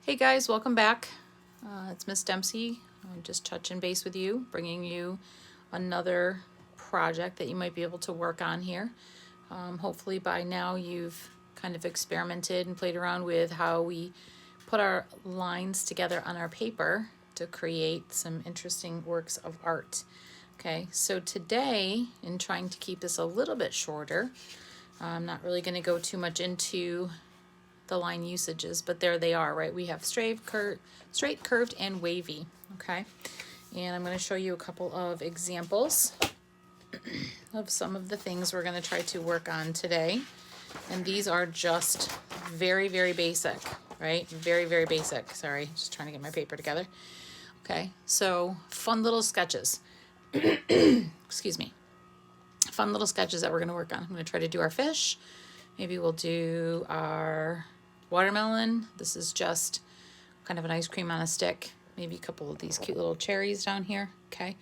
Hey guys, welcome back. It's Miss Dempsey. I'm just touching base with you, bringing you another project that you might be able to work on here. Hopefully by now you've kind of experimented and played around with how we put our lines together on our paper to create some interesting works of art. Okay, so today, in trying to keep this a little bit shorter, I'm not really going to go too much into the line usages, but there they are, right? We have straight, curved, and wavy, okay? And I'm going to show you a couple of examples of some of the things we're going to try to work on today. And these are just very, very basic, right? Very, very basic. Sorry, just trying to get my paper together. Okay, so fun little sketches. Excuse me. Fun little sketches that we're going to work on. I'm going to try to do our fish. Maybe we'll do our watermelon. This is just kind of an ice cream on a stick. Maybe a couple of these cute little cherries down here. Okay.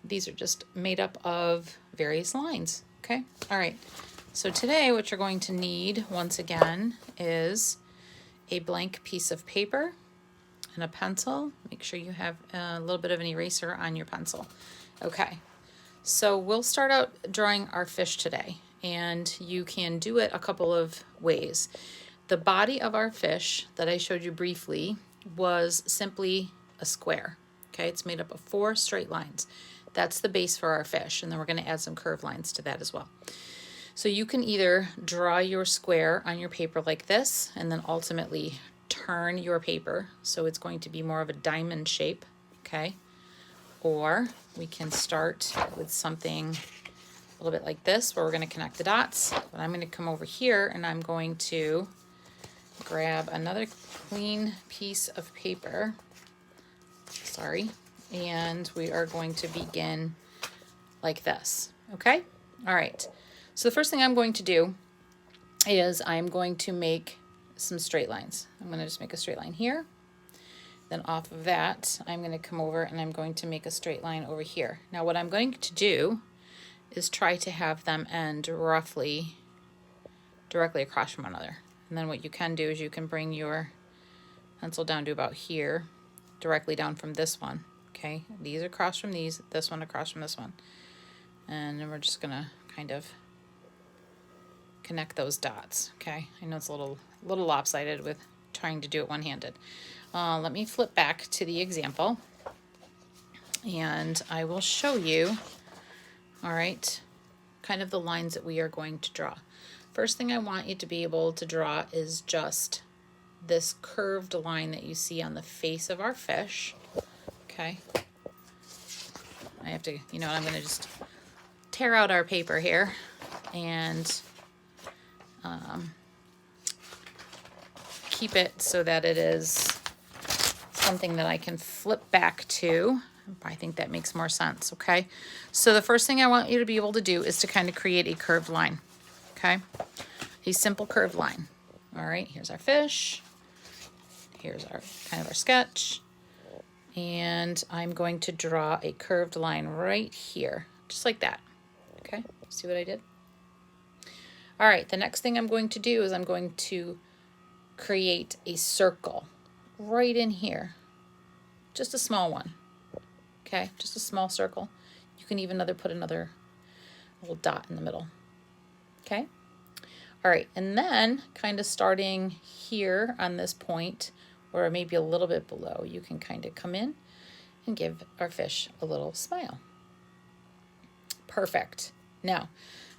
These are just made up of various lines. Okay. All right. So today what you're going to need once again is a blank piece of paper and a pencil. Make sure you have a little bit of an eraser on your pencil. Okay. So we'll start out drawing our fish today, and you can do it a couple of ways. The body of our fish that I showed you briefly was simply a square. Okay, it's made up of 4 straight lines. That's the base for our fish, and then we're going to add some curved lines to that as well. So you can either draw your square on your paper like this, and then ultimately turn your paper so it's going to be more of a diamond shape, okay? Or we can start with something a little bit like this, where we're going to connect the dots. But I'm going to come over here and I'm going to grab another clean piece of paper. Sorry. And we are going to begin like this. Okay? All right. So the first thing I'm going to do is I'm going to make some straight lines. I'm going to just make a straight line here. Then off of that, I'm going to come over and I'm going to make a straight line over here. Now what I'm going to do is try to have them end roughly directly across from one another. And then what you can do is you can bring your pencil down to about here, directly down from this one. Okay, these across from these, this one across from this one. And then we're just going to kind of connect those dots. Okay, I know it's a little lopsided with trying to do it one-handed. Let me flip back to the example and I will show you, all right, kind of the lines that we are going to draw. First thing I want you to be able to draw is just this curved line that you see on the face of our fish. Okay. I have to, you know, I'm going to just tear out our paper here and keep it so that it is something that I can flip back to. I think that makes more sense, okay? So the first thing I want you to be able to do is to kind of create a curved line, okay? A simple curved line. All right, here's our fish. Here's our kind of our sketch. And I'm going to draw a curved line right here, just like that, okay? See what I did? All right, the next thing I'm going to do is I'm going to create a circle right in here. Just a small one, okay? Just a small circle. You can even put another little dot in the middle, okay? All right, and then kind of starting here on this point, or maybe a little bit below, you can kind of come in and give our fish a little smile. Perfect. Now,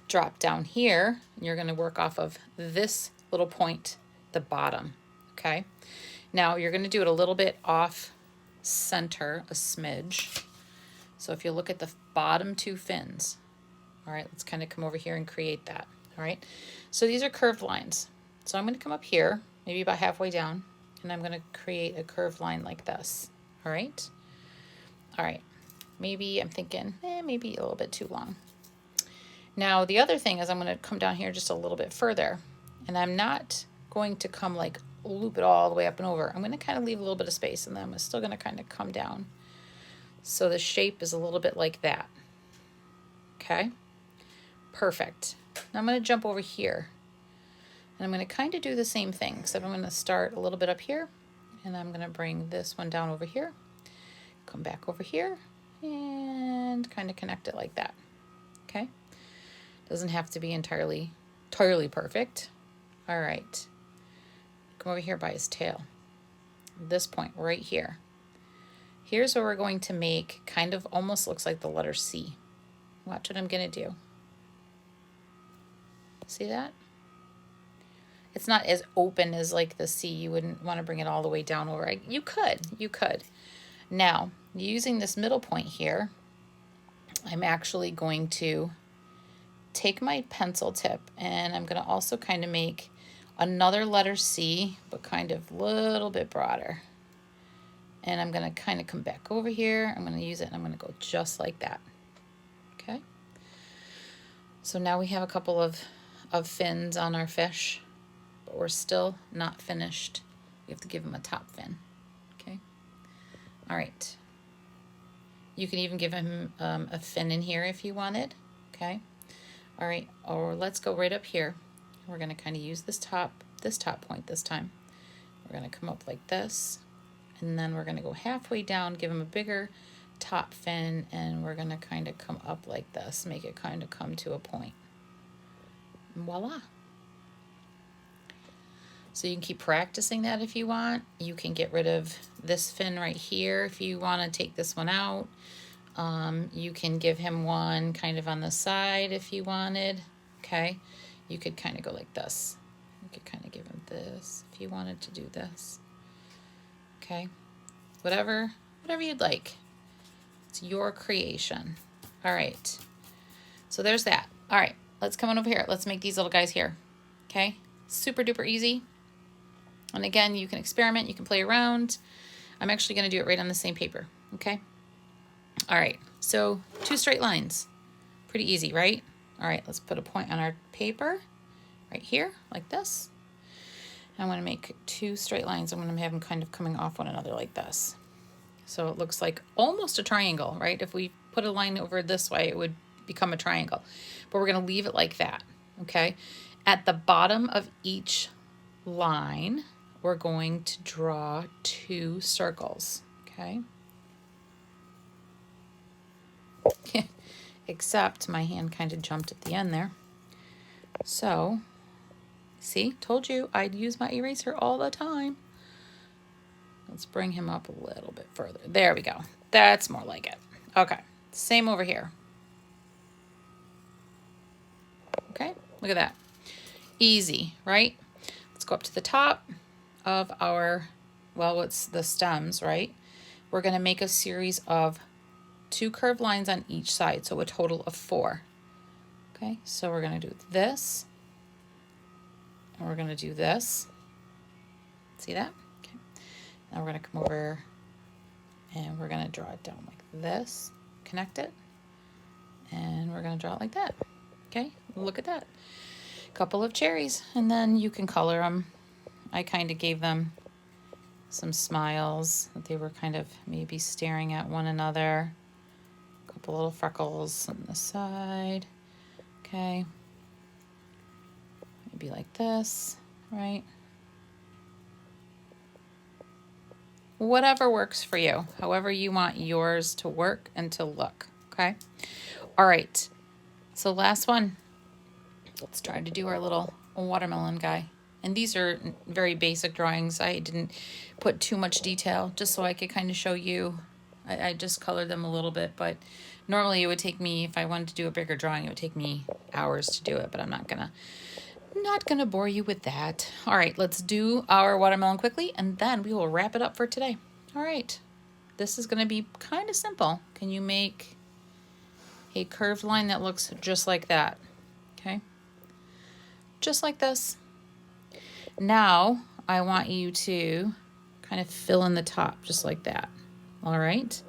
drop down here, and you're going to work off of this little point, the bottom, okay? Now, you're going to do it a little bit off center, a smidge. So if you look at the bottom 2 fins, all right, let's kind of come over here and create that, all right? So these are curved lines. So I'm going to come up here, maybe about halfway down, and I'm going to create a curved line like this, all right? All right, maybe I'm thinking, maybe a little bit too long. Now, the other thing is I'm going to come down here just a little bit further, and I'm not going to come like loop it all the way up and over. I'm going to kind of leave a little bit of space, and then I'm still going to kind of come down. So the shape is a little bit like that. Okay, perfect. Now I'm going to jump over here, and I'm going to kind of do the same thing. So I'm going to start a little bit up here And I'm gonna bring this one down over here, come back over here, and kind of connect it like that, okay? Doesn't have to be entirely perfect. All right, come over here by his tail. This point right here. Here's where we're going to make kind of almost looks like the letter C. Watch what I'm gonna do. See that? It's not as open as like the C. You wouldn't want to bring it all the way down over. You could. Now, using this middle point here, I'm actually going to take my pencil tip and I'm going to also kind of make another letter C, but kind of a little bit broader. And I'm going to kind of come back over here. I'm going to use it and I'm going to go just like that. Okay. So now we have a couple of fins on our fish, but we're still not finished. We have to give him a top fin. Okay. All right. You can even give him a fin in here if you wanted. Okay. All right. Or let's go right up here. We're going to kind of use this top point this time. We're going to come up like this, and then we're going to go halfway down, give him a bigger top fin, and we're going to kind of come up like this, make it kind of come to a point. And voila. So you can keep practicing that if you want. You can get rid of this fin right here if you want to take this one out. You can give him one kind of on the side if you wanted. Okay. You could kind of go like this. You could kind of give him this if you wanted to do this. Okay. Whatever you'd like. It's your creation. All right. So there's that. All right. Let's come on over here. Let's make these little guys here. Okay. Super duper easy. And again, you can experiment. You can play around. I'm actually going to do it right on the same paper. Okay. All right. So 2 straight lines. Pretty easy, right? All right. Let's put a point on our paper right here like this. I want to make 2 straight lines. I'm going to have them kind of coming off one another like this. So it looks like almost a triangle, right? If we put a line over this way, it would become a triangle. But we're going to leave it like that, okay? At the bottom of each line, we're going to draw 2 circles, okay? Except my hand kind of jumped at the end there. So, see, told you I'd use my eraser all the time. Let's bring him up a little bit further. There we go. That's more like it. Okay, same over here. Okay, look at that. Easy, right? Let's go up to the top of our, well, it's the stems, right? We're going to make a series of 2 curved lines on each side, so a total of 4. Okay, so we're going to do this, and we're going to do this. See that? Okay. Now we're going to come over, and we're going to draw it down like this, connect it, and we're going to draw it like that. Okay, look at that. Couple of cherries, and then you can color them. I kind of gave them some smiles, that they were kind of maybe staring at one another. A couple little freckles on the side. Okay. Maybe like this, right? Whatever works for you, however you want yours to work and to look, okay? All right, so last one. Let's try to do our little watermelon guy. And these are very basic drawings. I didn't put too much detail just so I could kind of show you. I just colored them a little bit, but normally it would take me, if I wanted to do a bigger drawing, it would take me hours to do it, but I'm not gonna bore you with that. All right, let's do our watermelon quickly, and then we will wrap it up for today. All right, this is gonna be kind of simple. Can you make a curved line that looks just like that? Okay. Just like this. Now I want you to kind of fill in the top just like that. All right,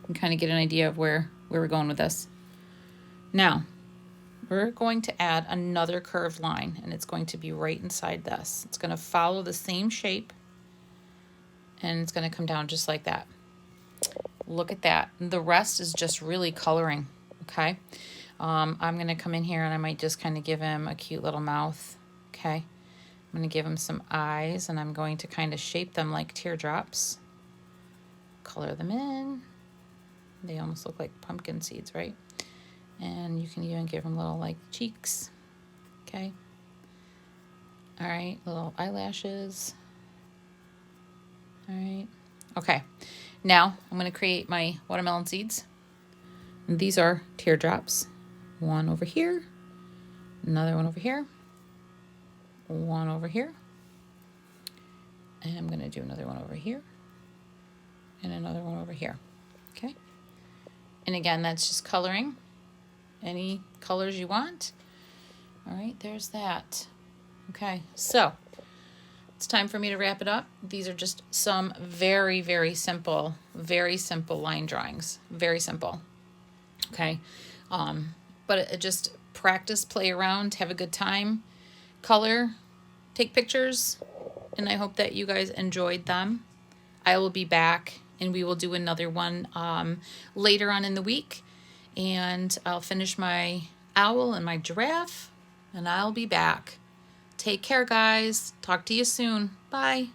and kind of get an idea of where we're going with this. Now we're going to add another curved line, and it's going to be right inside this. It's going to follow the same shape, and it's going to come down just like that. Look at that. The rest is just really coloring. Okay. I'm going to come in here and I might just kind of give him a cute little mouth. Okay. I'm going to give them some eyes, and I'm going to kind of shape them like teardrops. Color them in. They almost look like pumpkin seeds, right? And you can even give them little like cheeks. Okay. All right, little eyelashes. All right. Okay. Now I'm going to create my watermelon seeds. And these are teardrops. One over here, another one over here, one over here, and I'm going to do another one over here, and another one over here. Okay. And again, that's just coloring any colors you want. All right, there's that. Okay, so it's time for me to wrap it up. These are just some very, very simple line drawings. Very simple. Okay. But it just practice, play around, have a good time, color, take pictures, and I hope that you guys enjoyed them. I will be back, and we will do another one later on in the week, and I'll finish my owl and my giraffe, and I'll be back. Take care, guys. Talk to you soon. Bye.